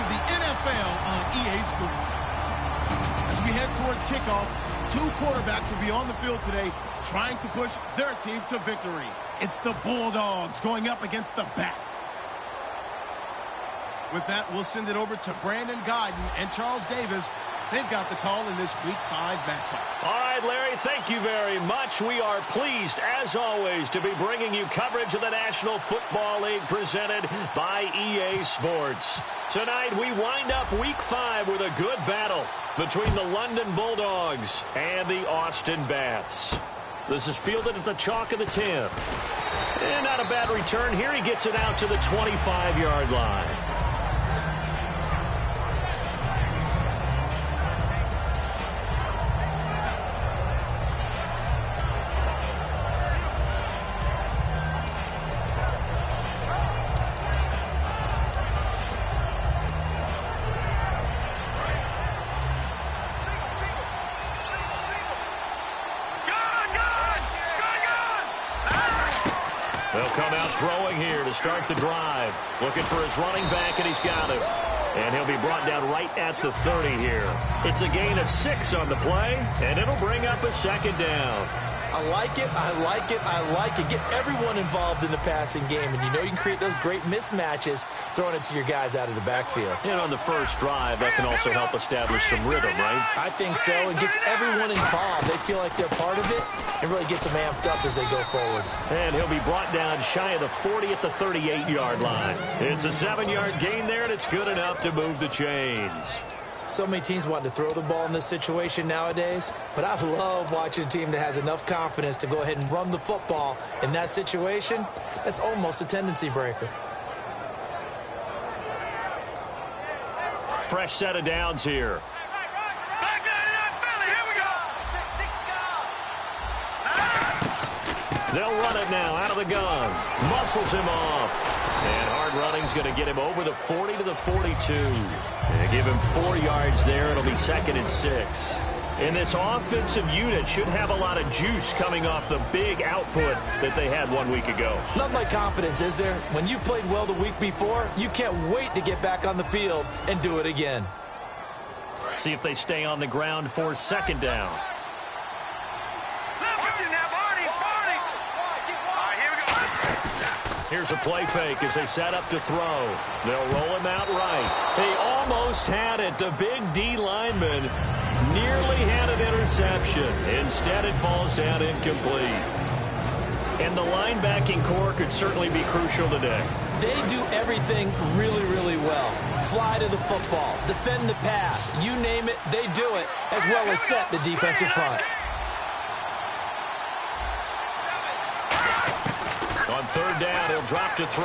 the NFL on EA Sports. As we head towards kickoff, two quarterbacks will be on the field today trying to push their team to victory. It's the Bulldawgz going up against the Bats. With that, we'll send it over to Brandon Guyton and Charles Davis. They've got the call in this Week 5 matchup. All right, Larry, thank you very much. We are pleased, as always, to be bringing you coverage of the National Football League presented by EA Sports. Tonight, we wind up Week 5 with a good battle between the London Bulldawgz and the Austin Bats. This is fielded at the chalk of the 10. And not a bad return here. He gets it out to the 25-yard line. They'll come out throwing here to start the drive. Looking for his running back, and he's got him. And he'll be brought down right at the 30 here. It's a gain of 6 on the play, and it'll bring up a second down. I like it, I like it, I like it. Get everyone involved in the passing game, and you know you can create those great mismatches throwing it to your guys out of the backfield. And on the first drive, that can also help establish some rhythm, right? I think so. It gets everyone involved. They feel like they're part of it. It really gets them amped up as they go forward. And he'll be brought down shy of the 40 at the 38-yard line. It's a 7-yard gain there, and it's good enough to move the chains. So many teams want to throw the ball in this situation nowadays, but I love watching a team that has enough confidence to go ahead and run the football in that situation. That's almost a tendency breaker. Fresh set of downs here. They'll run it now out of the gun. Muscles him off. And hard running's going to get him over the 40 to the 42. They give him 4 yards there. It'll be 2nd and 6. And this offensive unit should have a lot of juice coming off the big output that they had 1 week ago. Nothing like confidence, is there? When you've played well the week before, you can't wait to get back on the field and do it again. See if they stay on the ground for 2nd down. Here's a play fake as they set up to throw. They'll roll him out right. They almost had it. The big D lineman nearly had an interception. Instead, it falls down incomplete. And the linebacking core could certainly be crucial today. They do everything really, really well. Fly to the football, defend the pass, you name it, they do it, as well as set the defensive front. On 3rd down, he'll drop to throw.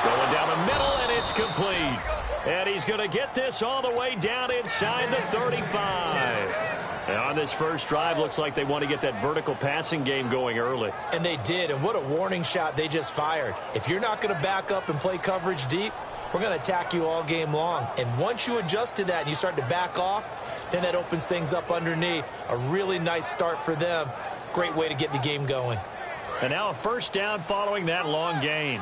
Going down the middle, and it's complete. And he's going to get this all the way down inside the 35. And on this first drive, looks like they want to get that vertical passing game going early. And they did, and what a warning shot they just fired. If you're not going to back up and play coverage deep, we're going to attack you all game long. And once you adjust to that and you start to back off, then that opens things up underneath. A really nice start for them. Great way to get the game going. And now a 1st down following that long gain.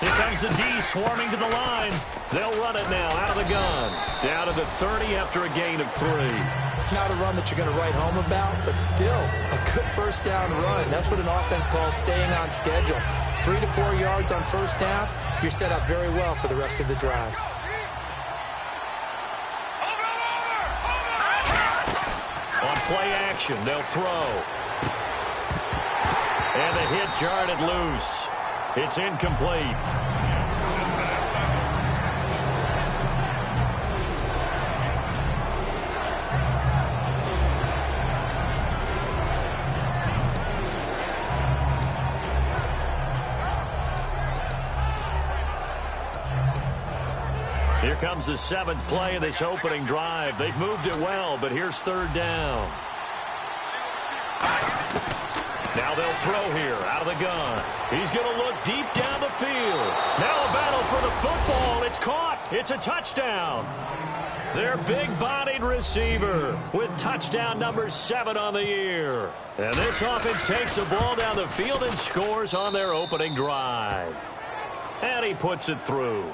Here comes the D swarming to the line. They'll run it now out of the gun. Down to the 30 after a gain of 3. Not a run that you're going to write home about, but still a good 1st down run. That's what an offense calls staying on schedule. 3 to 4 yards on 1st down. You're set up very well for the rest of the drive. On play action, they'll throw. And the hit jarred it loose. It's incomplete. Here comes the 7th play of this opening drive. They've moved it well, but here's 3rd down. Now they'll throw here out of the gun. He's going to look deep down the field. Now a battle for the football. It's caught. It's a touchdown. Their big-bodied receiver with touchdown number 7 on the year. And this offense takes the ball down the field and scores on their opening drive. And he puts it through.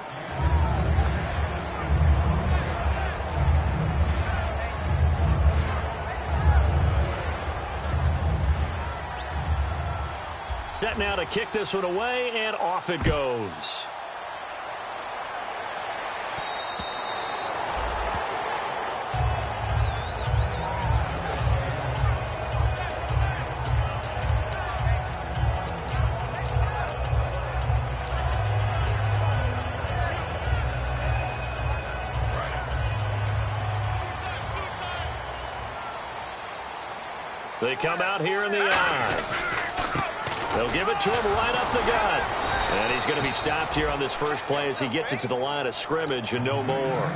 Set now to kick this one away, and off it goes. They come out here in the eye. They'll give it to him right up the gut. And he's going to be stopped here on this first play as he gets it to the line of scrimmage and no more.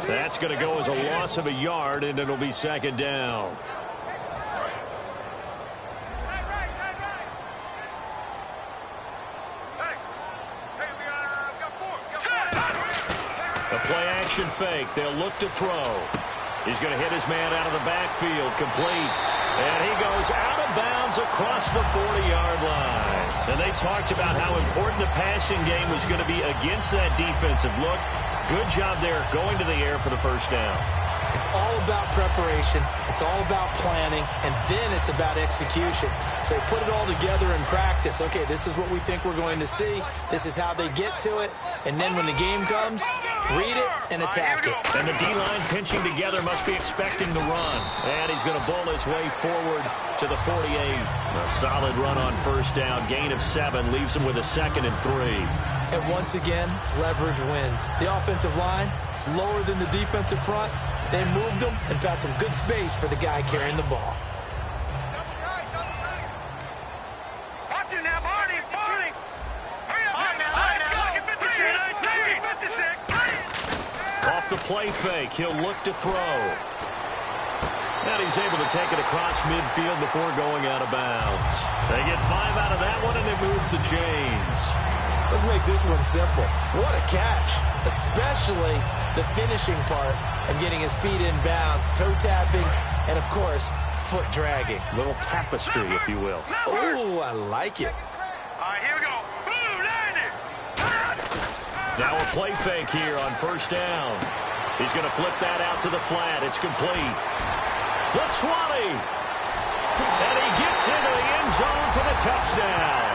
That's going to go as a loss of a yard, and it'll be second down. A play-action fake. They'll look to throw. He's going to hit his man out of the backfield, complete. And he goes out of bounds across the 40-yard line. And they talked about how important the passing game was going to be against that defensive look. Good job there going to the air for the first down. It's all about preparation. It's all about planning. And then it's about execution. So they put it all together in practice. Okay, this is what we think we're going to see. This is how they get to it. And then when the game comes, read it and attack it. And the D-line pinching together must be expecting the run. And he's going to bowl his way forward to the 48. A solid run on first down. Gain of 7 leaves him with a 2nd and 3. And once again, leverage wins. The offensive line, lower than the defensive front. They moved them and found some good space for the guy carrying the ball. Watch it now, Barney. Hurry up now. Let's go. Get 56. Off the play fake, he'll look to throw. And he's able to take it across midfield before going out of bounds. They get 5 out of that one, and it moves the chains. Let's make this one simple. What a catch, especially the finishing part of getting his feet in bounds, toe tapping, and, of course, foot dragging. Little tapestry, if you will. Oh, I like it. All right, here we go. Boom, landed. Now a play fake here on first down. He's going to flip that out to the flat. It's complete. The 20. And he gets into the end zone for the touchdown.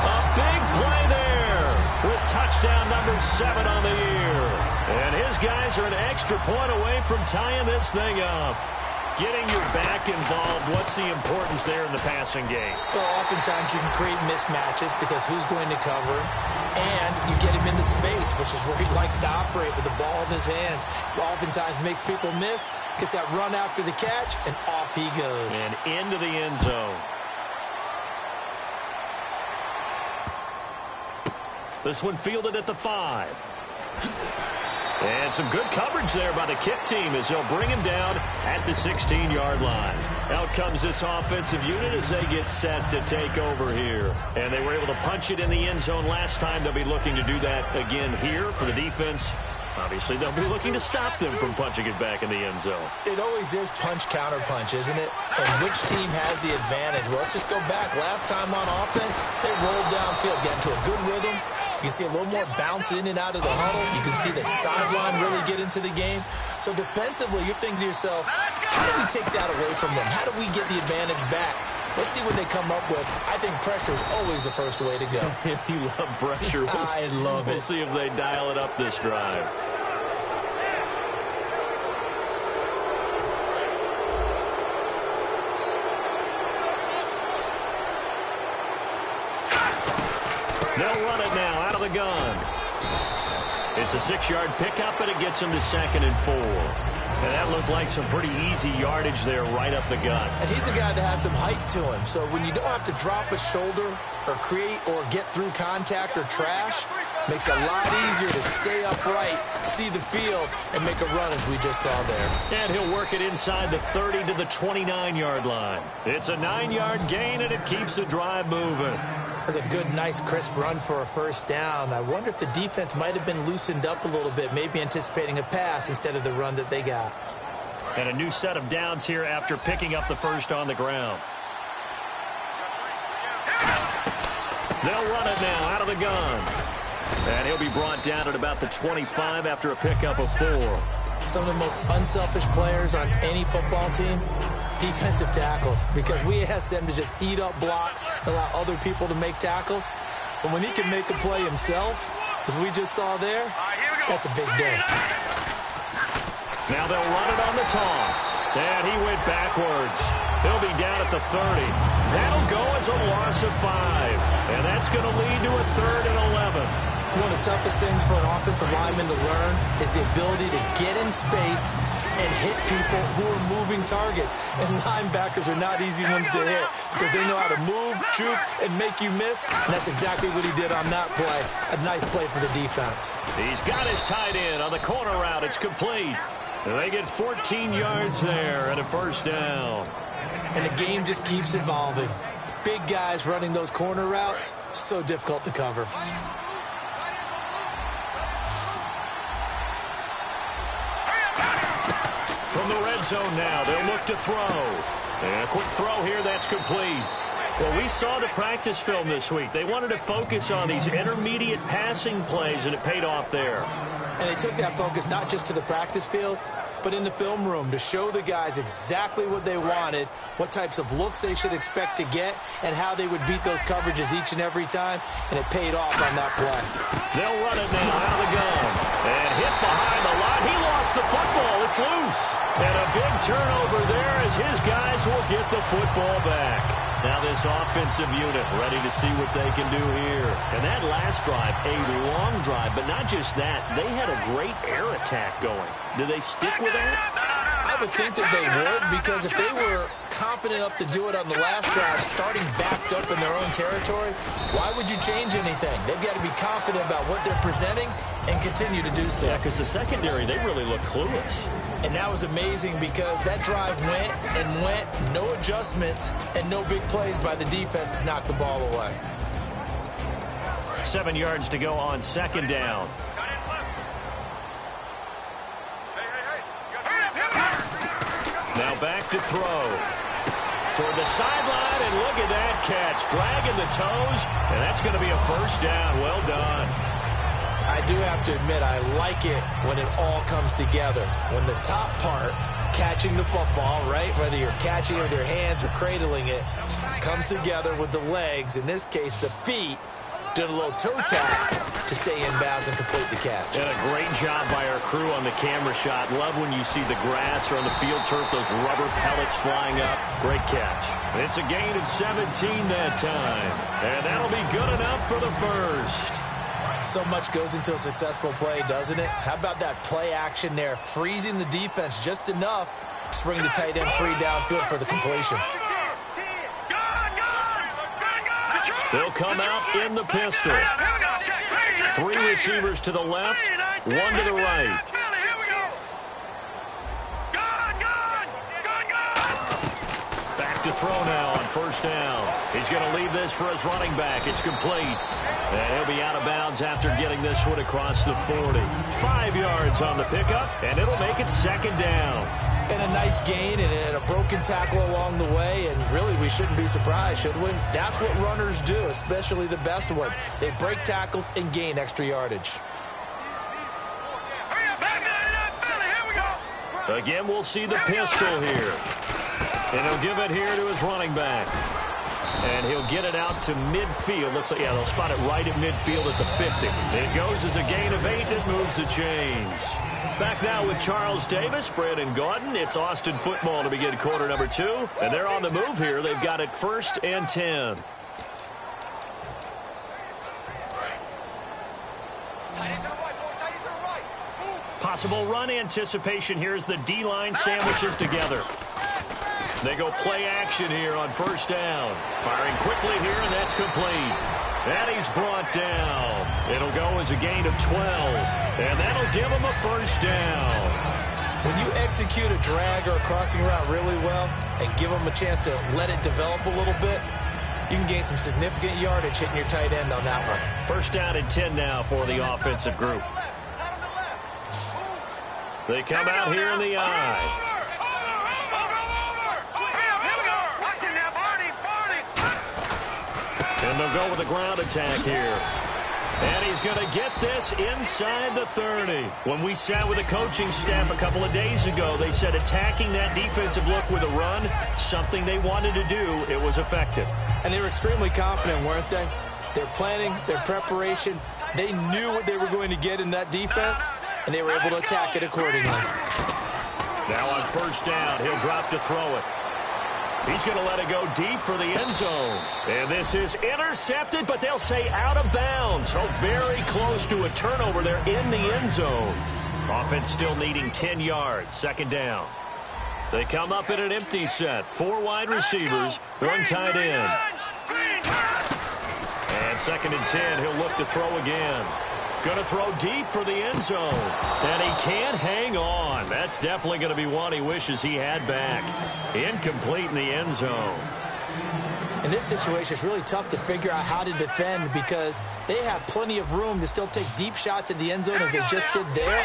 A big play there with touchdown number 7 on the year. And his guys are an extra point away from tying this thing up. Getting your back involved, what's the importance there in the passing game? Well, oftentimes you can create mismatches because who's going to cover him, and you get him into space, which is where he likes to operate with the ball in his hands. Oftentimes makes people miss, gets that run after the catch, and off he goes. And into the end zone. This one fielded at the 5. And some good coverage there by the kick team as they'll bring him down at the 16-yard line. Out comes this offensive unit as they get set to take over here. And they were able to punch it in the end zone last time. They'll be looking to do that again here for the defense. Obviously, they'll be looking to stop them from punching it back in the end zone. It always is punch-counter-punch, isn't it? And which team has the advantage? Well, let's just go back. Last time on offense, they rolled downfield, got into a good rhythm. You can see a little more bounce in and out of the huddle. You can see the sideline really get into the game. So defensively, you're thinking to yourself, how do we take that away from them? How do we get the advantage back? Let's see what they come up with. I think pressure is always the first way to go. You love pressure. I love it. We'll see if they dial it up this drive. They'll run it now out of the gun. It's a 6-yard pickup, and it gets him to 2nd and 4. And that looked like some pretty easy yardage there right up the gut. And he's a guy that has some height to him. So when you don't have to drop a shoulder or create or get through contact or trash, Makes it a lot easier to stay upright, see the field, and make a run as we just saw there. And he'll work it inside the 30 to the 29-yard line. It's a 9-yard gain, and it keeps the drive moving. That's a good, nice, crisp run for a first down. I wonder if the defense might have been loosened up a little bit, maybe anticipating a pass instead of the run that they got. And a new set of downs here after picking up the first on the ground. They'll run it now out of the gun. And he'll be brought down at about the 25 after a pickup of 4. Some of the most unselfish players on any football team, defensive tackles, because we ask them to just eat up blocks and allow other people to make tackles. But when he can make a play himself, as we just saw there, that's a big day. Now they'll run it on the toss. And he went backwards. He'll be down at the 30. That'll go as a loss of 5. And that's going to lead to a 3rd and 11. One of the toughest things for an offensive lineman to learn is the ability to get in space and hit people who are moving targets. And linebackers are not easy ones to hit because they know how to move, juke, and make you miss. And that's exactly what he did on that play. A nice play for the defense. He's got his tight end on the corner route. It's complete. They get 14 yards there and a first down. And the game just keeps evolving. Big guys running those corner routes, so difficult to cover. From the red zone now, they'll look to throw. And a quick throw here, that's complete. Well, we saw the practice film this week. They wanted to focus on these intermediate passing plays, and it paid off there. And they took that focus not just to the practice field, but in the film room to show the guys exactly what they wanted, what types of looks they should expect to get, and how they would beat those coverages each and every time, and it paid off on that play. They'll run it now out of the gun. And hit behind the line. He lost the football. It's loose. And a big turnover there as his guys will get the football back. Now this offensive unit ready to see what they can do here. And that last drive, a long drive, but not just that. They had a great air attack going. Do they stick with that? I would think that they would, because if they were confident enough to do it on the last drive, starting backed up in their own territory, why would you change anything? They've got to be confident about what they're presenting and continue to do so. Yeah, because the secondary, they really look clueless. And that was amazing because that drive went and went, no adjustments, and no big plays by the defense to knock the ball away. 7 yards to go on second down. Now back to throw. Toward the sideline, and look at that catch. Dragging the toes, and that's going to be a first down. Well done. I do have to admit, I like it when it all comes together. When the top part, catching the football, right, whether you're catching it with your hands or cradling it, comes together with the legs, in this case the feet, doing a little toe tap to stay in bounds and complete the catch. And a great job by our crew on the camera shot. Love when you see the grass or on the field turf, those rubber pellets flying up. Great catch. It's a gain of 17 that time. And that'll be good enough for the first. So much goes into a successful play, doesn't it? How about that play action there, freezing the defense just enough to bring the tight end free downfield for the completion. They'll come out in the pistol. 3 receivers to the left, 1 to the right. Back to throw now on first down. He's going to leave this for his running back. It's complete. And he'll be out of bounds after getting this one across the 40. 5 yards on the pickup, and it'll make it second down. And a nice gain and a broken tackle along the way, and really we shouldn't be surprised, should we? That's what runners do, especially the best ones. They break tackles and gain extra yardage. Again, we'll see the pistol here. And he'll give it here to his running back. And he'll get it out to midfield. Looks like, yeah, they'll spot it right at midfield at the 50. It goes as a gain of 8, and it moves the chains. Back now with Charles Davis, Brandon Gordon. It's Austin football to begin quarter number 2. And they're on the move here. They've got it 1st and 10. Possible run anticipation here as the D-line sandwiches together. They go play action here on first down. Firing quickly here, and that's complete. And he's brought down. It'll go as a gain of 12. And that'll give him a first down. When you execute a drag or a crossing route really well and give them a chance to let it develop a little bit, you can gain some significant yardage hitting your tight end on that one. First down and 10 now for the offensive group. They come out here in the eye. And they'll go with a ground attack here. And he's going to get this inside the 30. When we sat with the coaching staff a couple of days ago, they said attacking that defensive look with a run, something they wanted to do, it was effective. And they were extremely confident, weren't they? Their planning, their preparation, they knew what they were going to get in that defense, and they were able to attack it accordingly. Now on first down, he'll drop to throw it. He's going to let it go deep for the end zone. And this is intercepted, but they'll say out of bounds. So very close to a turnover there in the end zone. Offense still needing 10 yards. Second down. They come up in an empty set. 4 wide receivers, 1 tight end. And second and 10, he'll look to throw again. Going to throw deep for the end zone. And he can't hang on. That's definitely going to be one he wishes he had back. Incomplete in the end zone. In this situation, it's really tough to figure out how to defend because they have plenty of room to still take deep shots at the end zone as they just did there.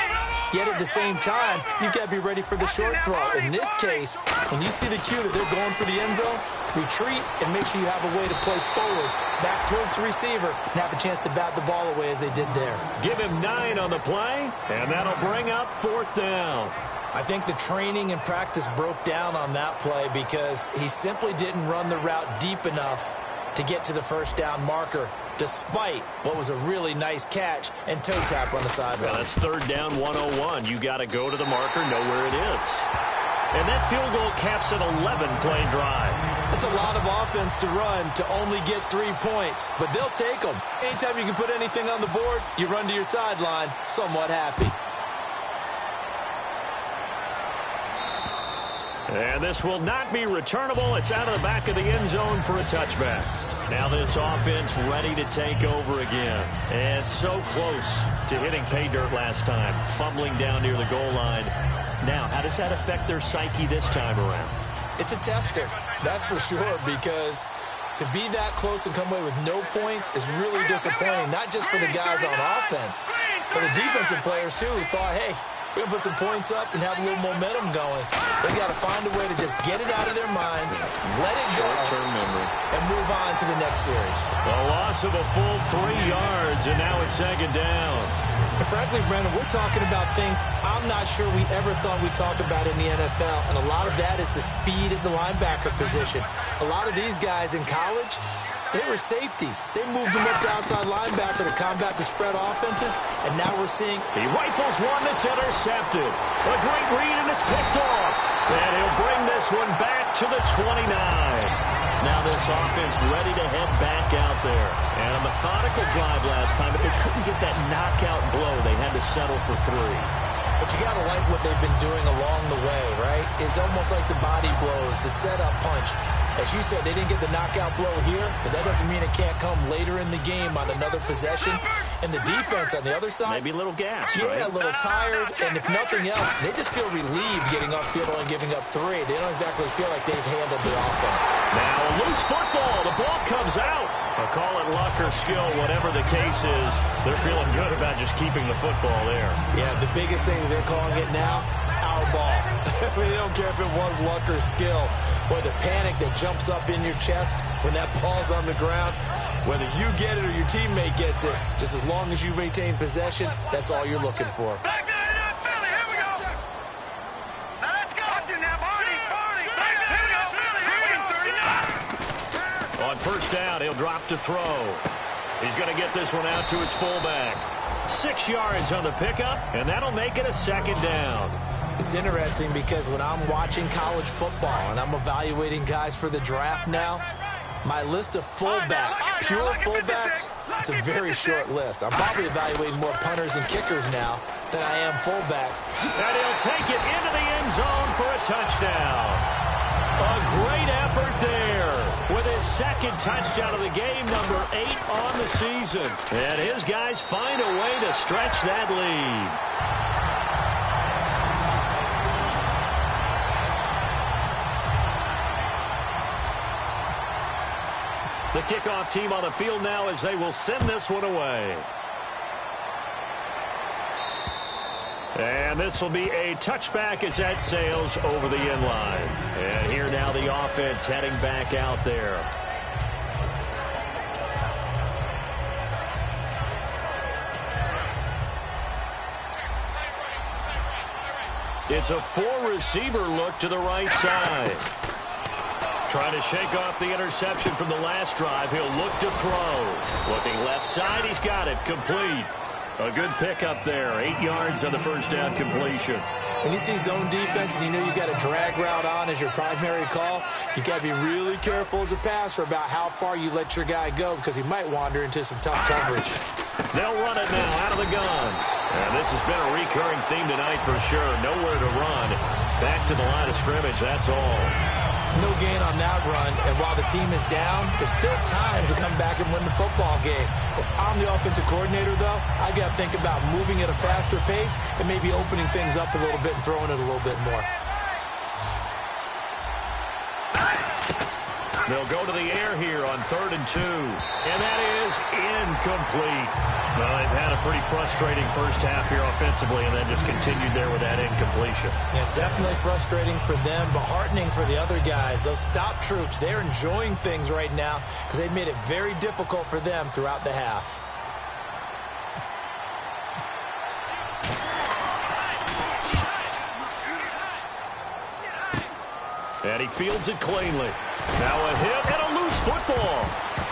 Yet at the same time, you've got to be ready for the short throw. In this case, when you see the cue that they're going for the end zone, retreat and make sure you have a way to play forward, back towards the receiver, and have a chance to bat the ball away as they did there. Give him 9 on the play, and that'll bring up 4th down. I think the training and practice broke down on that play because he simply didn't run the route deep enough to get to the first down marker, despite what was a really nice catch and toe tap on the sideline. Well, that's 3rd down 101. You got to go to the marker, know where it is. And that field goal caps an 11-play drive. It's a lot of offense to run to only get 3 points, but they'll take them. Anytime you can put anything on the board, you run to your sideline somewhat happy. And this will not be returnable. It's out of the back of the end zone for a touchback. Now this offense ready to take over again. And so close to hitting pay dirt last time, fumbling down near the goal line. Now, how does that affect their psyche this time around? It's a tester, that's for sure, because to be that close and come away with no points is really disappointing, not just for the guys on offense, but the defensive players, too, who thought, hey, we're going to put some points up and have a little momentum going. They've got to find a way to just get it out of their minds, let it go, and move on to the next series. The loss of a full 3 yards, and now it's 2nd down. And frankly, Brandon, we're talking about things I'm not sure we ever thought we'd talk about in the NFL, and a lot of that is the speed at the linebacker position. A lot of these guys in college, they were safeties. They moved them up to outside linebacker to combat the spread offenses, and now we're seeing... He rifles one that's intercepted. A great read, and it's picked off. And he'll bring this one back to the 29. Now this offense ready to head back out there. And a methodical drive last time, but they couldn't get that knockout blow. They had to settle for 3. But you got to like what they've been doing along the way, right? It's almost like the body blows, the setup punch. As you said, they didn't get the knockout blow here, but that doesn't mean it can't come later in the game on another possession. And the defense on the other side... Maybe a little gas, yeah, right? a little tired, and if nothing else, they just feel relieved getting upfield and giving up 3. They don't exactly feel like they've handled the offense. Now a loose football. The ball comes out. I'll call it luck or skill, whatever the case is. They're feeling good about just keeping the football there. Yeah, the biggest thing that they're calling it now, our ball. I mean, they don't care if it was luck or skill, or the panic that jumps up in your chest when that ball's on the ground. Whether you get it or your teammate gets it, just as long as you retain possession, that's all you're looking for. Back there, Philly, here we go. Now let's go. Watch it now, Barney. Back there, here we go, Philly, here we go. On first down, he'll drop to throw. He's going to get this one out to his fullback. 6 yards on the pickup, and that'll make it a 2nd down. It's interesting because when I'm watching college football and I'm evaluating guys for the draft now, my list of fullbacks, pure fullbacks, it's a very short list. I'm probably evaluating more punters and kickers now than I am fullbacks. And he'll take it into the end zone for a touchdown. A great effort there with his second touchdown of the game, number 8 on the season. And his guys find a way to stretch that lead. The kickoff team on the field now as they will send this one away. And this will be a touchback as that sails over the end line. And here now the offense heading back out there. It's a 4-receiver look to the right side. Trying to shake off the interception from the last drive. He'll look to throw. Looking left side. He's got it. Complete. A good pickup there. 8 yards on the first down completion. When you see zone defense and you know you got a drag route on as your primary call, you got to be really careful as a passer about how far you let your guy go because he might wander into some tough coverage. They'll run it now out of the gun. And this has been a recurring theme tonight for sure. Nowhere to run. Back to the line of scrimmage, that's all. No gain on that run, and while the team is down, there's still time to come back and win the football game. If I'm the offensive coordinator, though, I got to think about moving at a faster pace and maybe opening things up a little bit and throwing it a little bit more. They'll go to the air here on 3rd and 2. And that is incomplete. Well, they've had a pretty frustrating first half here offensively and then just continued there with that incompletion. Yeah, definitely frustrating for them, but heartening for the other guys. Those stop troops, they're enjoying things right now because they've made it very difficult for them throughout the half. And he fields it cleanly. Now a hit and a loose football.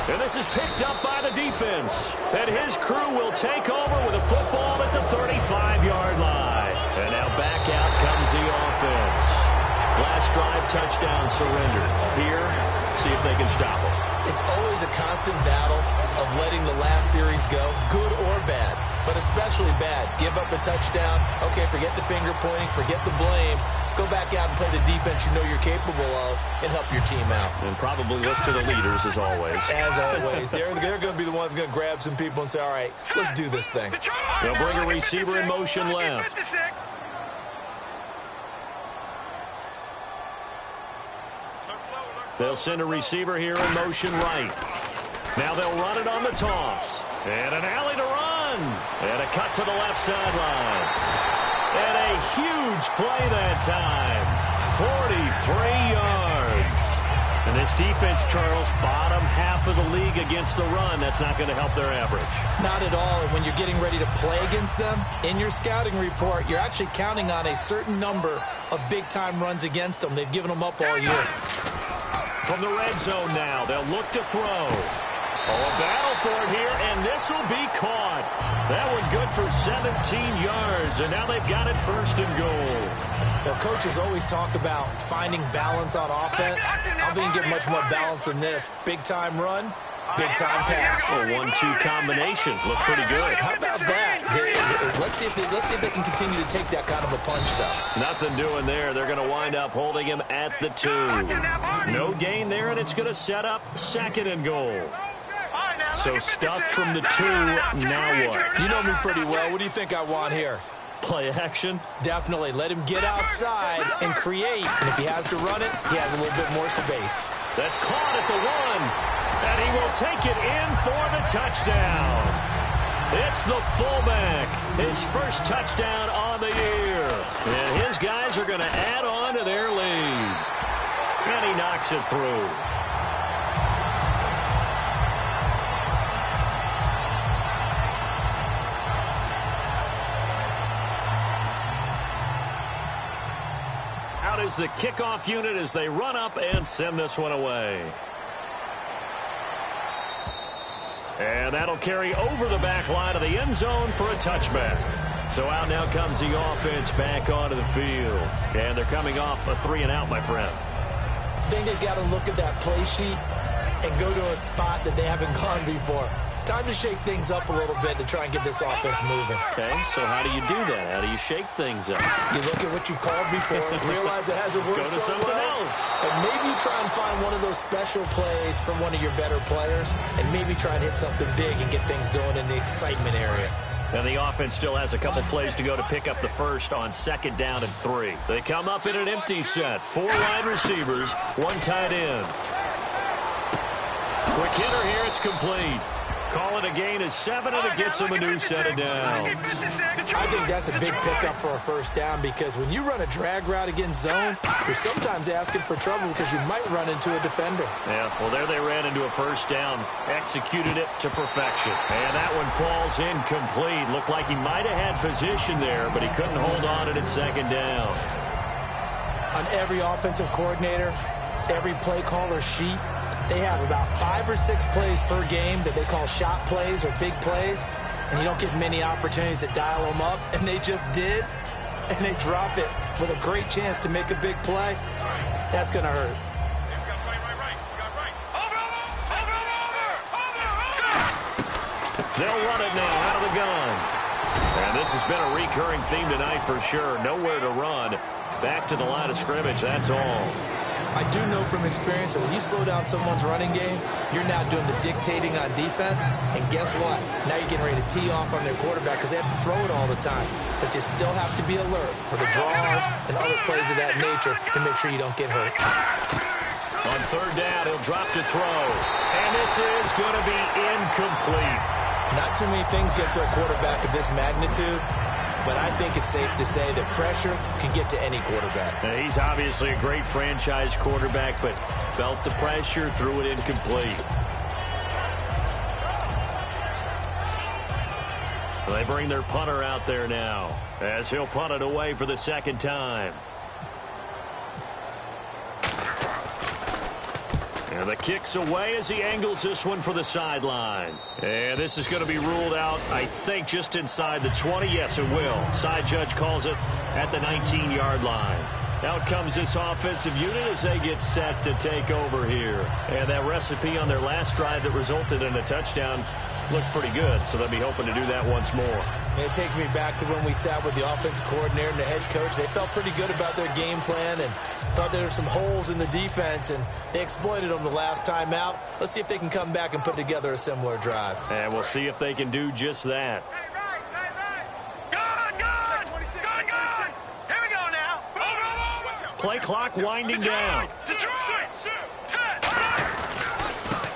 And this is picked up by the defense. And his crew will take over with a football at the 35-yard line. And now back out comes the offense. Last drive, touchdown surrender. Here, see if they can stop him. It's always a constant battle of letting the last series go, good or bad, but especially bad. Give up a touchdown. Okay, forget the finger pointing, forget the blame. Go back out and play the defense you know you're capable of and help your team out. And probably look to the leaders as always. As always. They're going to be the ones going to grab some people and say, all right, let's do this thing. They'll bring a receiver in motion left. They'll send a receiver here in motion right. Now they'll run it on the toss. And an alley to run. And a cut to the left sideline. And a huge play that time. 43 yards. And this defense, Charles, bottom half of the league against the run. That's not going to help their average. Not at all. And when you're getting ready to play against them, in your scouting report, you're actually counting on a certain number of big-time runs against them. They've given them up all year. From the red zone now, they'll look to throw. Oh, a battle for it here, and this will be caught. That one good for 17 yards, and now they've got it 1st and goal. Well, coaches always talk about finding balance on offense. I don't think you get much more balance than this. Big-time run, big-time pass. A 1-2 combination. Look pretty good. How about that? Let's see if they can continue to take that kind of a punch, though. Nothing doing there. They're going to wind up holding him at the 2. No gain there, and it's going to set up 2nd and goal. So stuffed from the 2, now what? You know me pretty well. What do you think I want here? Play action? Definitely. Let him get outside and create. And if he has to run it, he has a little bit more space. That's caught at the 1. And he will take it in for the touchdown. It's the fullback. His first touchdown on the year. And his guys are going to add on to their lead. And he knocks it through. Is the kickoff unit as they run up and send this one away. And that'll carry over the back line of the end zone for a touchback. So out now comes the offense back onto the field. And they're coming off a 3-and-out, my friend. I think they've got to look at that play sheet and go to a spot that they haven't gone before. Time to shake things up a little bit to try and get this offense moving. Okay, so how do you do that? How do you shake things up? You look at what you've called before, realize it hasn't worked Go to so something well, else. and maybe you try and find one of those special plays from one of your better players, and maybe try and hit something big and get things going in the excitement area. And the offense still has a couple plays to go to pick up the first on 2nd down and 3. They come up in an empty set. 4 wide receivers, 1 tight end. Quick hitter here, it's complete. Call it a gain of 7, and it gets him a new set of downs. I think that's a big pickup for a first down, because when you run a drag route against zone, you're sometimes asking for trouble because you might run into a defender. Yeah, well, there they ran into a first down, executed it to perfection. And that one falls incomplete. Looked like he might have had position there, but he couldn't hold on to it at 2nd down. On every offensive coordinator, every play caller sheet, they have about 5 or 6 plays per game that they call shot plays or big plays, and you don't get many opportunities to dial them up, and they just did, and they drop it with a great chance to make a big play. That's going to hurt. They'll run it now out of the gun. And this has been a recurring theme tonight for sure. Nowhere to run. Back to the line of scrimmage, that's all. I do know from experience that when you slow down someone's running game, you're now doing the dictating on defense. And guess what? Now you're getting ready to tee off on their quarterback because they have to throw it all the time. But you still have to be alert for the draws and other plays of that nature to make sure you don't get hurt. On 3rd down, he'll drop to throw. And this is going to be incomplete. Not too many things get to a quarterback of this magnitude, but I think it's safe to say that pressure can get to any quarterback. Now, he's obviously a great franchise quarterback, but felt the pressure, threw it incomplete. They bring their punter out there now, as he'll punt it away for the 2nd time. And the kick's away as he angles this one for the sideline. And this is going to be ruled out, I think, just inside the 20. Yes, it will. Side judge calls it at the 19-yard line. Out comes this offensive unit as they get set to take over here. And that recipe on their last drive that resulted in a touchdown looked pretty good, so they'll be hoping to do that once more. And it takes me back to when we sat with the offensive coordinator and the head coach. They felt pretty good about their game plan and thought there were some holes in the defense, and they exploited them the last time out. Let's see if they can come back and put together a similar drive. And we'll see if they can do just that. Play clock winding down.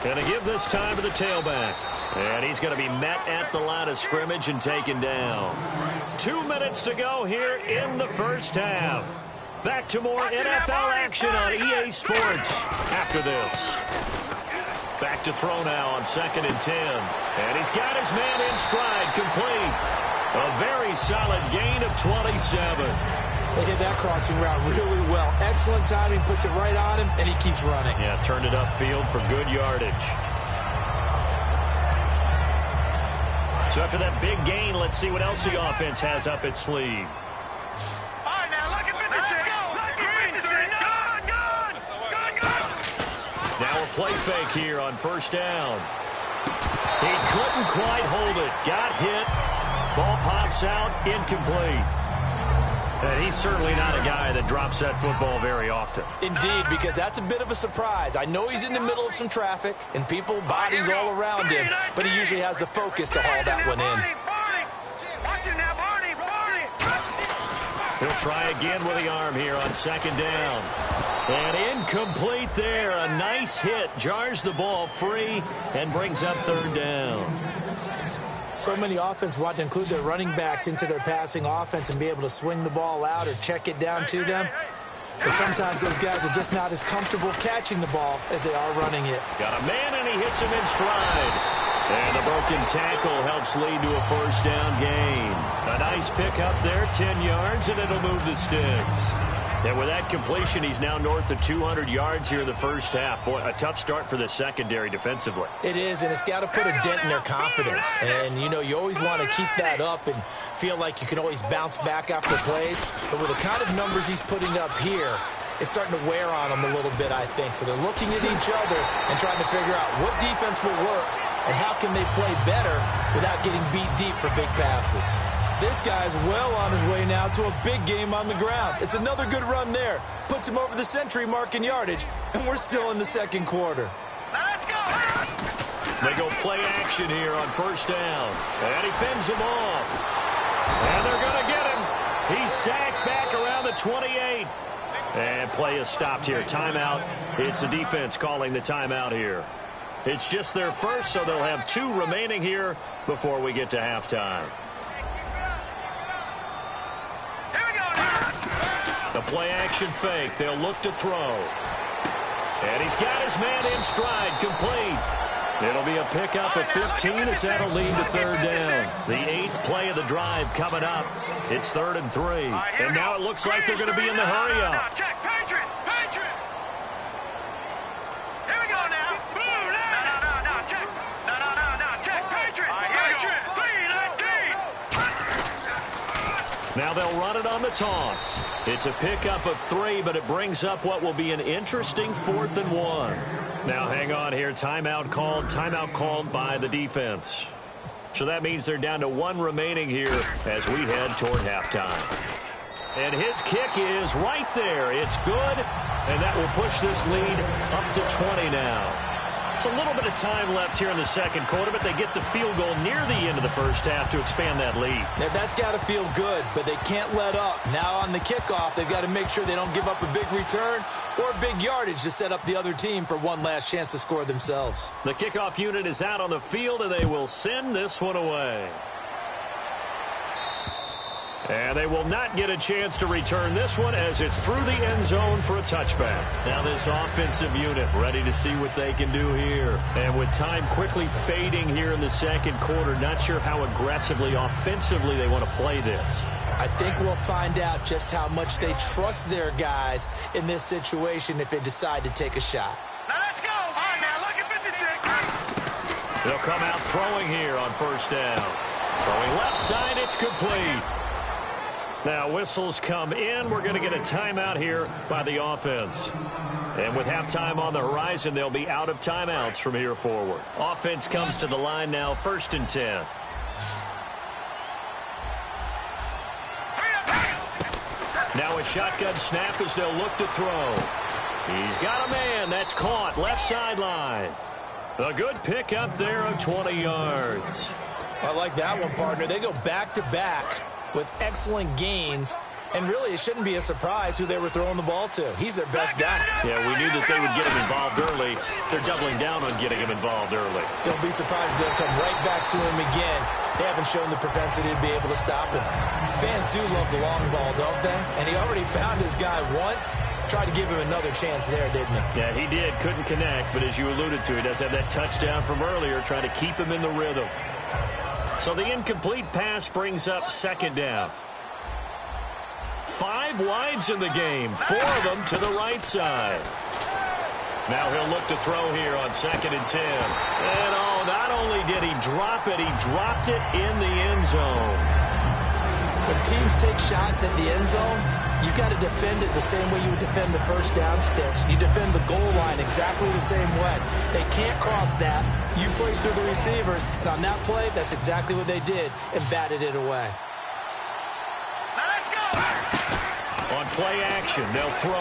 Going to give this time to the tailback. And he's going to be met at the line of scrimmage and taken down. 2 minutes to go here in the first half. Back to more NFL action on EA Sports after this. Back to throw now on 2nd and 10. And he's got his man in stride, complete. A very solid gain of 27. They hit that crossing route really well. Excellent timing, puts it right on him, and he keeps running. Yeah, turned it upfield for good yardage. So after that big gain, let's see what else the offense has up its sleeve. All right, now look at this. Let's go. Good. Now a play fake here on 1st down. He couldn't quite hold it. Got hit. Ball pops out, incomplete. And he's certainly not a guy that drops that football very often. Indeed, because that's a bit of a surprise. I know he's in the middle of some traffic and people, bodies all around him, but he usually has the focus to haul that one in. He'll try again with the arm here on 2nd down. And incomplete there. A nice hit. Jars the ball free and brings up 3rd down. So many offenses want to include their running backs into their passing offense and be able to swing the ball out or check it down to them. But sometimes those guys are just not as comfortable catching the ball as they are running it. Got a man, and he hits him in stride. And the broken tackle helps lead to a 1st down gain. A nice pickup there, 10 yards, and it'll move the sticks. And with that completion, he's now north of 200 yards here in the first half. Boy, a tough start for the secondary defensively. It is, and it's got to put a dent in their confidence. And, you know, you always want to keep that up and feel like you can always bounce back after plays. But with the kind of numbers he's putting up here, it's starting to wear on them a little bit, I think. So they're looking at each other and trying to figure out what defense will work and how can they play better without getting beat deep for big passes. This guy's well on his way now to a big game on the ground. It's another good run there. Puts him over the century mark in yardage, and we're still in the second quarter. Let's go! They go play action here on first down. And he fends him off. And they're going to get him. He's sacked back around the 28. And play is stopped here. Timeout. It's the defense calling the timeout here. It's just their first, so they'll have 2 remaining here before we get to halftime. The play action fake. They'll look to throw. And he's got his man in stride, complete. It'll be a pickup of 15 as that'll lead to third down. The 8th play of the drive coming up. It's 3rd and 3. And now it looks like they're going to be in the hurry up. Check, Patriot! Patriot! Here we go now. No, check. No, check, Patriot! Patriot! Now they'll run it on the toss. It's a pickup of 3, but it brings up what will be an interesting 4th and 1. Now hang on here. Timeout called by the defense. So that means they're down to 1 remaining here as we head toward halftime. And his kick is right there. It's good, and that will push this lead up to 20 now. It's a little bit of time left here in the second quarter, but they get the field goal near the end of the first half to expand that lead. Now, that's got to feel good, but they can't let up. Now on the kickoff, they've got to make sure they don't give up a big return or big yardage to set up the other team for one last chance to score themselves. The kickoff unit is out on the field, and they will send this one away. And they will not get a chance to return this one as it's through the end zone for a touchback. Now this offensive unit ready to see what they can do here. And with time quickly fading here in the second quarter, not sure how aggressively, offensively they want to play this. I think we'll find out just how much they trust their guys in this situation if they decide to take a shot. Now let's go. All right, now look at 56. They'll come out throwing here on first down. Throwing left side, it's complete. Now whistles come in. We're going to get a timeout here by the offense. And with halftime on the horizon, they'll be out of timeouts from here forward. Offense comes to the line now, 1st and 10. Now a shotgun snap as they'll look to throw. He's got a man. That's caught. Left sideline. A good pick up there of 20 yards. I like that one, partner. They go back-to-back with excellent gains, and really it shouldn't be a surprise who they were throwing the ball to. He's their best guy. Yeah, we knew that they would get him involved early. They're doubling down on getting him involved early. Don't be surprised if they'll come right back to him again. They haven't shown the propensity to be able to stop him. Fans do love the long ball, don't they? And he already found his guy once. Tried to give him another chance there, didn't he? Yeah, he did. Couldn't connect, but as you alluded to, he does have that touchdown from earlier, trying to keep him in the rhythm. So the incomplete pass brings up 2nd down. 5 wides in the game, 4 of them to the right side. Now he'll look to throw here on 2nd and 10. And not only did he drop it, he dropped it in the end zone. When teams take shots at the end zone, you've got to defend it the same way you would defend the first down sticks. You defend the goal line exactly the same way. They can't cross that. You play through the receivers, and on that play, that's exactly what they did and batted it away. Let's go. On play action, they'll throw.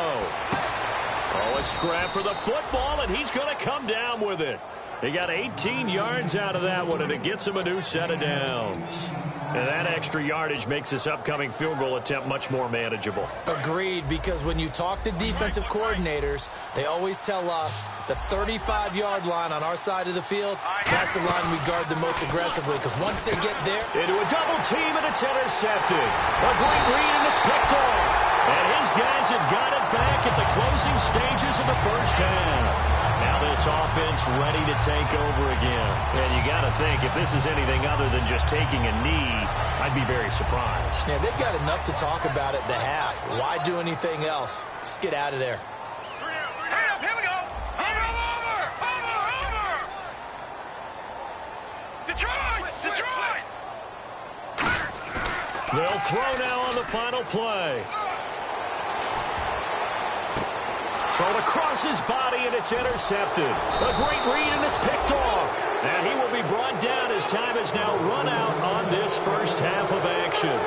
Oh, a scrap for the football, and he's going to come down with it. He got 18 yards out of that one, and it gets him a new set of downs. And that extra yardage makes this upcoming field goal attempt much more manageable. Agreed, because when you talk to defensive coordinators, they always tell us the 35-yard line on our side of the field, that's the line we guard the most aggressively, because once they get there... Into a double team, and it's intercepted. A great read, and it's picked off. And his guys have got it back at the closing stages of the first half. Now this offense ready to take over again. And you got to think, if this is anything other than just taking a knee, I'd be very surprised. Yeah, they've got enough to talk about at the half. Why do anything else? Just get out of there. Hurry up, here we go. Over. Detroit. They'll throw now on the final play. Thrown across his body, and it's intercepted. A great read, and it's picked off. And he will be brought down as time has now run out on this first half of action.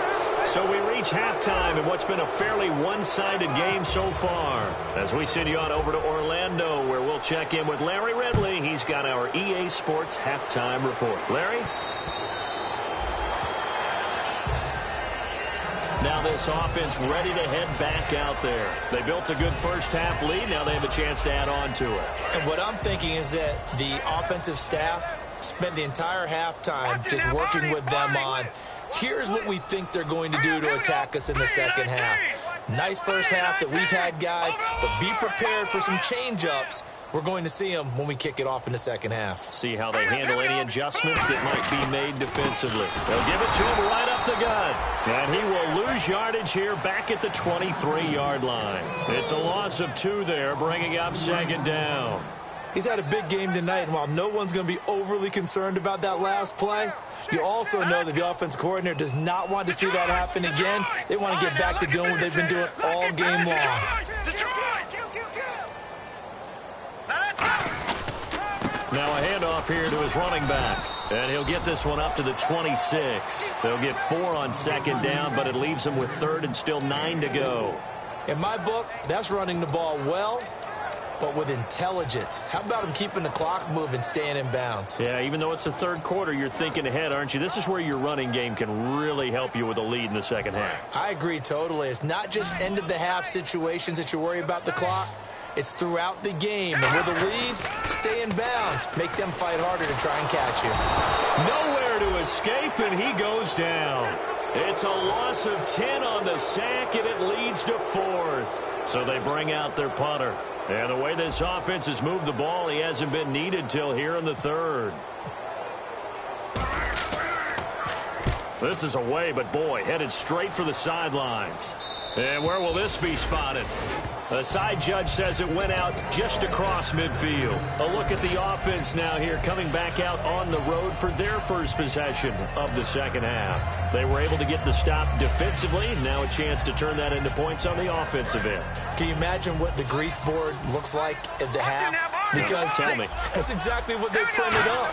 So we reach halftime in what's been a fairly one-sided game so far. As we send you on over to Orlando, where we'll check in with Larry Ridley. He's got our EA Sports halftime report. Larry? Now this offense ready to head back out there. They built a good first half lead. Now they have a chance to add on to it. And what I'm thinking is that the offensive staff spent the entire halftime just working with them on, here's what we think they're going to do to attack us in the second half. Nice first half that we've had, guys, but be prepared for some change-ups. We're going to see them when we kick it off in the second half. See how they handle any adjustments that might be made defensively. They'll give it to him right up the gut. And he will lose yardage here back at the 23-yard line. It's a loss of 2 there, bringing up second down. He's had a big game tonight, and while no one's going to be overly concerned about that last play, you also know that the offense coordinator does not want to see that happen again. They want to get back to doing what they've been doing all game long. Now a handoff here to his running back. And he'll get this one up to the 26. They'll get 4 on second down, but it leaves them with 3rd and still 9 to go. In my book, that's running the ball well, but with intelligence. How about him keeping the clock moving, staying in bounds? Yeah, even though it's the third quarter, you're thinking ahead, aren't you? This is where your running game can really help you with a lead in the second half. I agree totally. It's not just end-of-the-half situations that you worry about the clock. It's throughout the game. And with a lead, stay in bounds. Make them fight harder to try and catch you. Nowhere to escape, and he goes down. It's a loss of 10 on the sack, and it leads to 4th. So they bring out their punter. And the way this offense has moved the ball, he hasn't been needed till here in the 3rd. This is away, but boy, headed straight for the sidelines. And where will this be spotted? The side judge says it went out just across midfield. A look at the offense now here, coming back out on the road for their first possession of the second half. They were able to get the stop defensively. Now a chance to turn that into points on the offensive end. Can you imagine what the grease board looks like at the half? Because tell me. That's exactly what they printed up.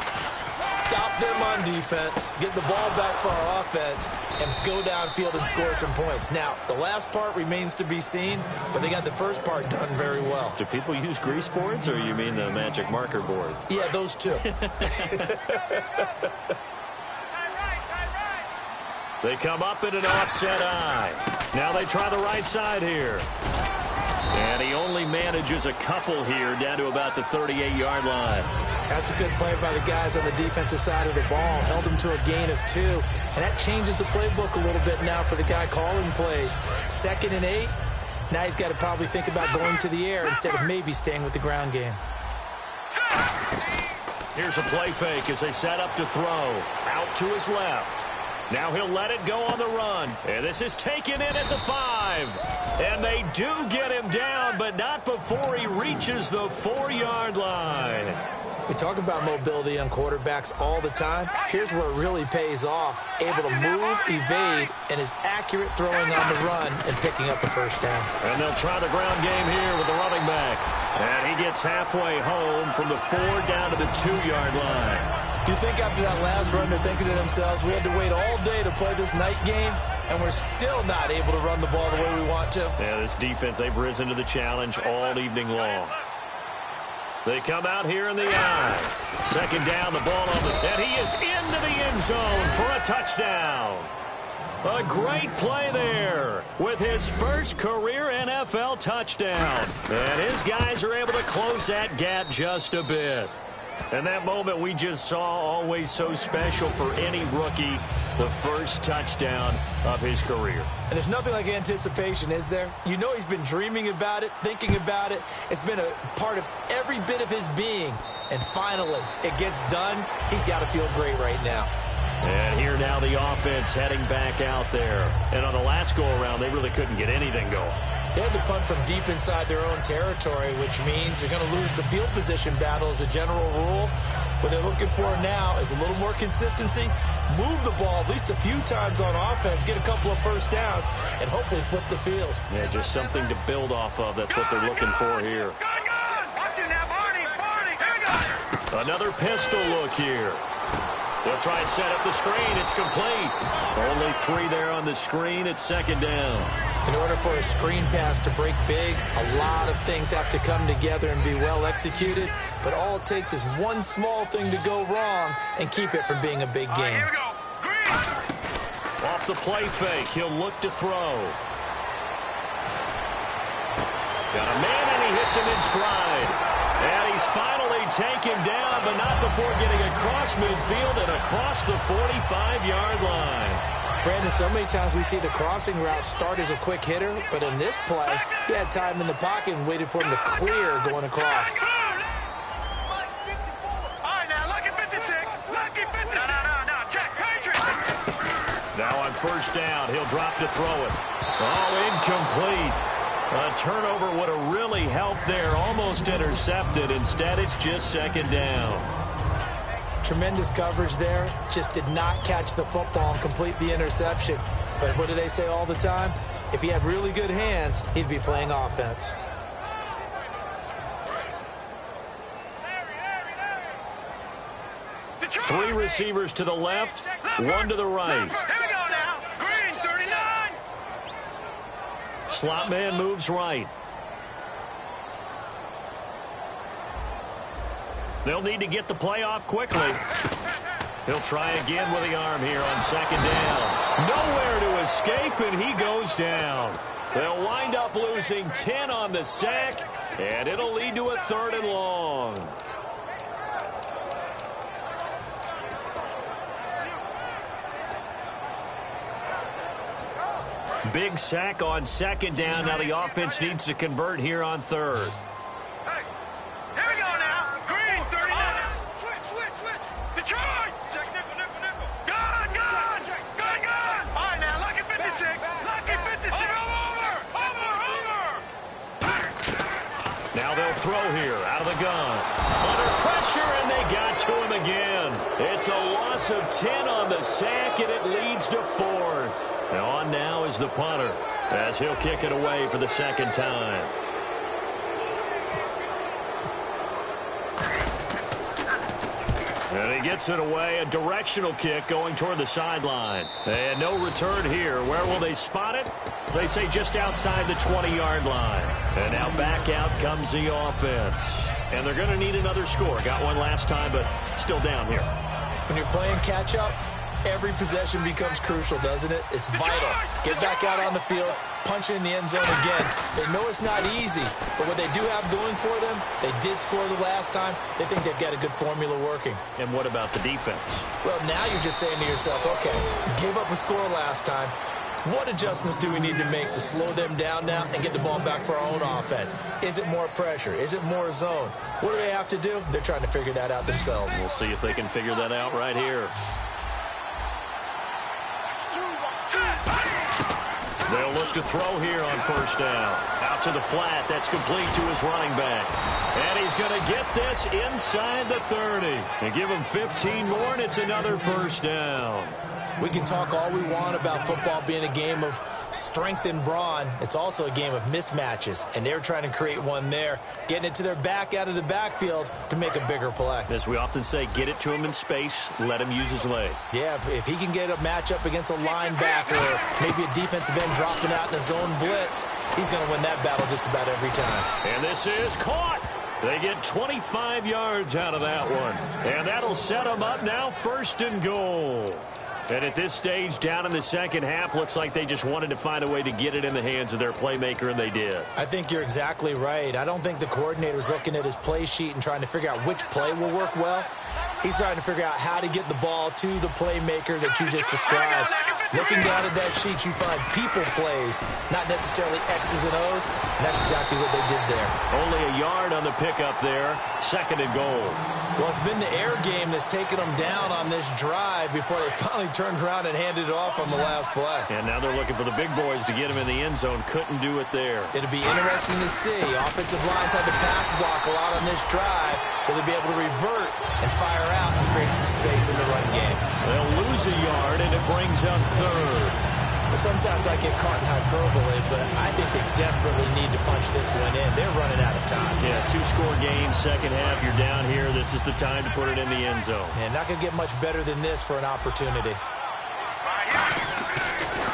Stop them on defense, get the ball back for our offense, and go downfield and score some points. Now, the last part remains to be seen, but they got the first part done very well. Do people use grease boards, or you mean the magic marker boards? Yeah, those two. They come up in an offset eye. Now they try the right side here. And he only manages a couple here down to about the 38-yard line. That's a good play by the guys on the defensive side of the ball. Held him to a gain of 2. And that changes the playbook a little bit now for the guy calling plays. 2nd and 8. Now he's got to probably think about going to the air instead of maybe staying with the ground game. Here's a play fake as they set up to throw. Out to his left. Now he'll let it go on the run. And this is taken in at the 5. And they do get him down, but not before he reaches the 4-yard line. We talk about mobility on quarterbacks all the time. Here's where it really pays off. Able to move, evade, and is accurate throwing on the run and picking up a first down. And they'll try the ground game here with the running back. And he gets halfway home from the 4 down to the 2-yard line. Do you think after that last run they're thinking to themselves, we had to wait all day to play this night game, and we're still not able to run the ball the way we want to? Yeah, this defense, they've risen to the challenge all evening long. They come out here in the eye. 2nd down, the ball on the... And he is into the end zone for a touchdown. A great play there with his first career NFL touchdown. And his guys are able to close that gap just a bit. And that moment we just saw, always so special for any rookie, the first touchdown of his career. And there's nothing like anticipation, is there? You know he's been dreaming about it, thinking about it. It's been a part of every bit of his being. And finally, it gets done. He's got to feel great right now. And here now the offense heading back out there. And on the last go-around, they really couldn't get anything going. They had to punt from deep inside their own territory, which means they're going to lose the field position battle as a general rule. What they're looking for now is a little more consistency, move the ball at least a few times on offense, get a couple of first downs, and hopefully flip the field. Yeah, just something to build off of. That's what they're looking for here. Watch it now, Barney. Here we go. Another pistol look here. They'll try and set up the screen. It's complete. Only 3 there on the screen. It's second down. In order for a screen pass to break big, a lot of things have to come together and be well executed. But all it takes is one small thing to go wrong and keep it from being a big game. Here we go. Green. Off the play fake, he'll look to throw. Got a man, and he hits him in stride. And he's finally taken down, but not before getting across midfield and across the 45-yard line. Brandon, so many times we see the crossing route start as a quick hitter, but in this play, he had time in the pocket and waited for him to clear going across. All right, now, lucky 56. Lucky 56. No, check. Patriot. Now on first down, he'll drop to throw it. Oh, incomplete. A turnover would have really helped there. Almost intercepted. Instead, it's just second down. Tremendous coverage there. Just did not catch the football and complete the interception. But what do they say all the time? If he had really good hands, he'd be playing offense. Three receivers to the left, one to the right. Here we go now. Green, 39. Slot man moves right. They'll need to get the play off quickly. He'll try again with the arm here on second down. Nowhere to escape, and he goes down. They'll wind up losing 10 on the sack, and it'll lead to a 3rd and long. Big sack on second down. Now the offense needs to convert here on 3rd. Hey, here we go now. Green, 39. Switch. Detroit. Check nickel. Gun. All right, now, lucky 56. Lucky 56. Over. Now they'll throw here out of the gun. Under pressure, and they got to him again. It's a loss of 10 on the sack, and it leads to 4th. Now on now is the punter, as he'll kick it away for the second time. And he gets it away, a directional kick going toward the sideline. And no return here. Where will they spot it? They say just outside the 20-yard line. And now back out comes the offense. And they're going to need another score. Got one last time, but still down here. When you're playing catch-up, every possession becomes crucial, doesn't it? It's vital. Get back out on the field, punch in the end zone again. They know it's not easy, but what they do have going for them, they did score the last time. They think they've got a good formula working. And what about the defense? Well, now you're just saying to yourself, okay, gave up a score last time. What adjustments do we need to make to slow them down now and get the ball back for our own offense? Is it more pressure? Is it more zone? What do they have to do? They're trying to figure that out themselves. We'll see if they can figure that out right here. They'll look to throw here on first down. Out to the flat. That's complete to his running back. And he's going to get this inside the 30. And give him 15 more, and it's another first down. We can talk all we want about football being a game of strength and brawn. It's also a game of mismatches, and they're trying to create one there, getting it to their back out of the backfield to make a bigger play. As we often say, get it to him in space, let him use his leg. Yeah, if he can get a matchup against a linebacker or maybe a defensive end dropping out in a zone blitz, he's going to win that battle just about every time. And this is caught. They get 25 yards out of that one. And that'll set them up now 1st and goal. And at this stage, down in the second half, looks like they just wanted to find a way to get it in the hands of their playmaker, and they did. I think you're exactly right. I don't think the coordinator's looking at his play sheet and trying to figure out which play will work well. He's trying to figure out how to get the ball to the playmaker that you just described. Looking down at that sheet, you find people plays, not necessarily X's and O's, and that's exactly what they did there. Only a yard on the pickup there, 2nd and goal. Well, it's been the air game that's taken them down on this drive before they finally turned around and handed it off on the last play. And now they're looking for the big boys to get him in the end zone. Couldn't do it there. It'll be interesting to see. Offensive lines had to pass block a lot on this drive. Will they be able to revert and fire out and create some space in the run game? They'll lose a yard, and it brings up 3rd. Sometimes I get caught in hyperbole, but I think they desperately need to punch this one in. They're running out of time. Yeah, two-score game, second half. You're down here. This is the time to put it in the end zone. And not going to get much better than this for an opportunity.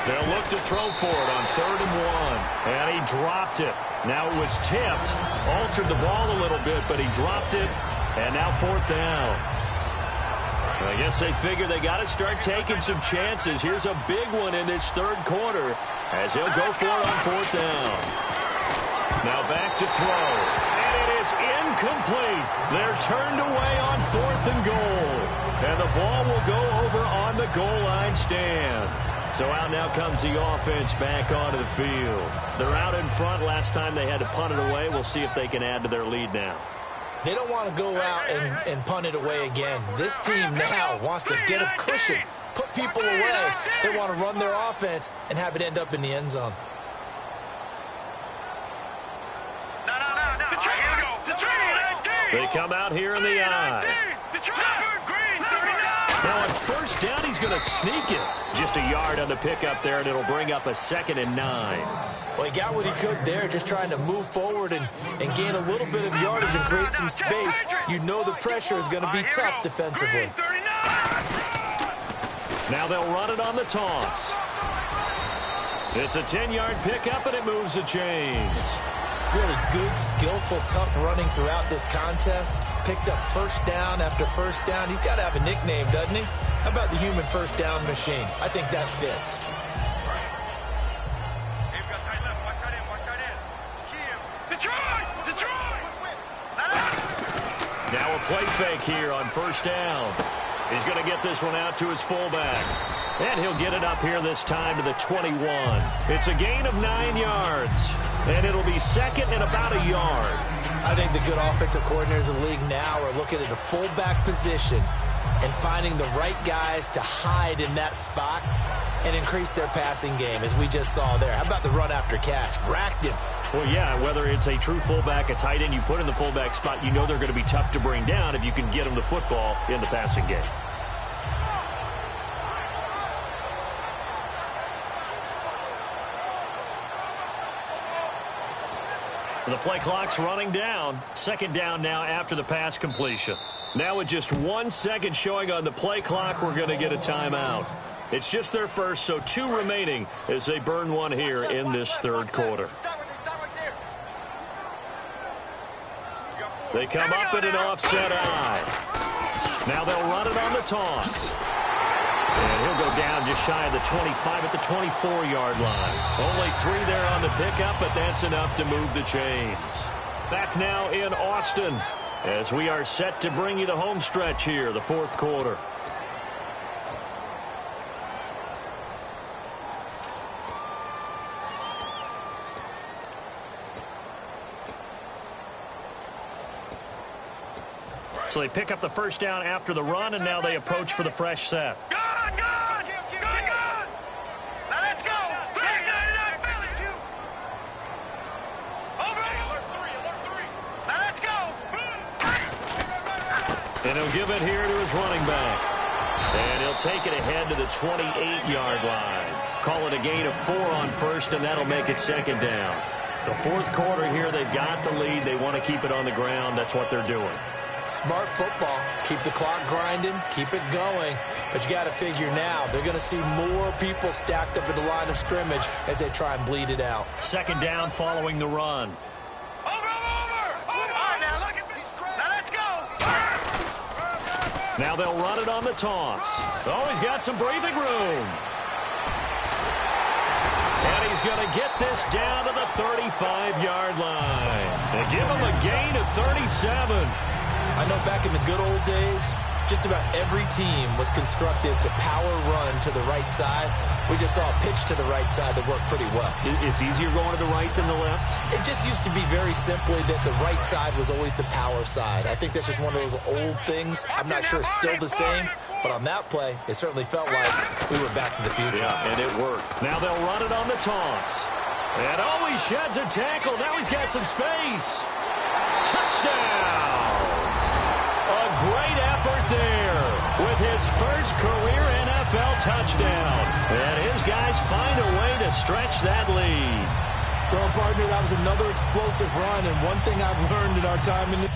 They'll look to throw for it on 3rd and 1. And he dropped it. Now it was tipped. Altered the ball a little bit, but he dropped it. And now 4th down. I guess they figure they got to start taking some chances. Here's a big one in this 3rd quarter as he'll go for it on 4th down. Now back to throw. And it is incomplete. They're turned away on 4th and goal. And the ball will go over on the goal line stand. So out now comes the offense back onto the field. They're out in front. Last time they had to punt it away. We'll see if they can add to their lead now. They don't want to go out and punt it away again. This team now wants to get a cushion, put people away. They want to run their offense and have it end up in the end zone. They come out here in the eye. Now on 1st down, he's going to sneak it. Just a yard on the pickup there, and it'll bring up a 2nd and 9. Well, he got what he could there, just trying to move forward and gain a little bit of yardage and create some space. You know the pressure is going to be tough defensively. Now they'll run it on the toss. It's a 10-yard pickup, and it moves the chains. Really good, skillful, tough running throughout this contest. Picked up 1st down after 1st down. He's got to have a nickname, doesn't he? How about the human 1st down machine? I think that fits. Now a play fake here on 1st down. He's going to get this one out to his fullback. And he'll get it up here this time to the 21. It's a gain of 9 yards. And it'll be 2nd and about a yard. I think the good offensive coordinators in the league now are looking at the fullback position and finding the right guys to hide in that spot and increase their passing game, as we just saw there. How about the run after catch? Racked him. Well, yeah, whether it's a true fullback, a tight end you put in the fullback spot, you know they're going to be tough to bring down if you can get them the football in the passing game. The play clock's running down. 2nd down now after the pass completion. Now with just 1 second showing on the play clock, we're going to get a timeout. It's just their first, so 2 remaining as they burn one here in this 3rd quarter. They come up in an offset eye. Now they'll run it on the toss. And he'll go down just shy of the 25 at the 24-yard line. Only 3 there on the pickup, but that's enough to move the chains. Back now in Austin as we are set to bring you the home stretch here, the 4th quarter. So they pick up the 1st down after the run, and now they approach for the fresh set. Good! Now let's go! Alert 3! Now let's go! And he'll give it here to his running back. And he'll take it ahead to the 28-yard line. Call it a gain of 4 on 1st, and that'll make it 2nd down. The 4th quarter here, they've got the lead. They want to keep it on the ground. That's what they're doing. Smart football. Keep the clock grinding. Keep it going. But you got to figure now they're going to see more people stacked up at the line of scrimmage as they try and bleed it out. 2nd down following the run. Over! Now look at this. Now let's go! Now they'll run it on the toss. Oh, he's got some breathing room. And he's going to get this down to the 35-yard line. They give him a gain of 37. I know back in the good old days, just about every team was constructed to power run to the right side. We just saw a pitch to the right side that worked pretty well. It's easier going to the right than the left? It just used to be very simply that the right side was always the power side. I think that's just one of those old things. I'm not sure it's still the same, but on that play, it certainly felt like we were back to the future. Yeah, and it worked. Now they'll run it on the toss. And he sheds a tackle. Now he's got some space. Touchdown! A great effort there with his first career NFL touchdown. And his guys find a way to stretch that lead. Well, partner, that was another explosive run, and one thing I've learned in our time in the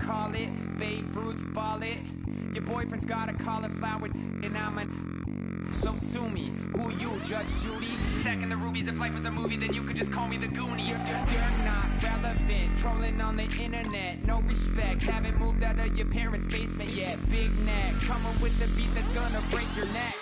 call it, Babe Ruth ball it. Your boyfriend's got a cauliflower and I'm so sue me. Who you, Judge Judy? Stacking the rubies. If life was a movie, then you could just call me the Goonies. You're not relevant, trolling on the internet. No respect, haven't moved out of your parents' basement yet. Big neck, coming with the beat that's gonna break your neck.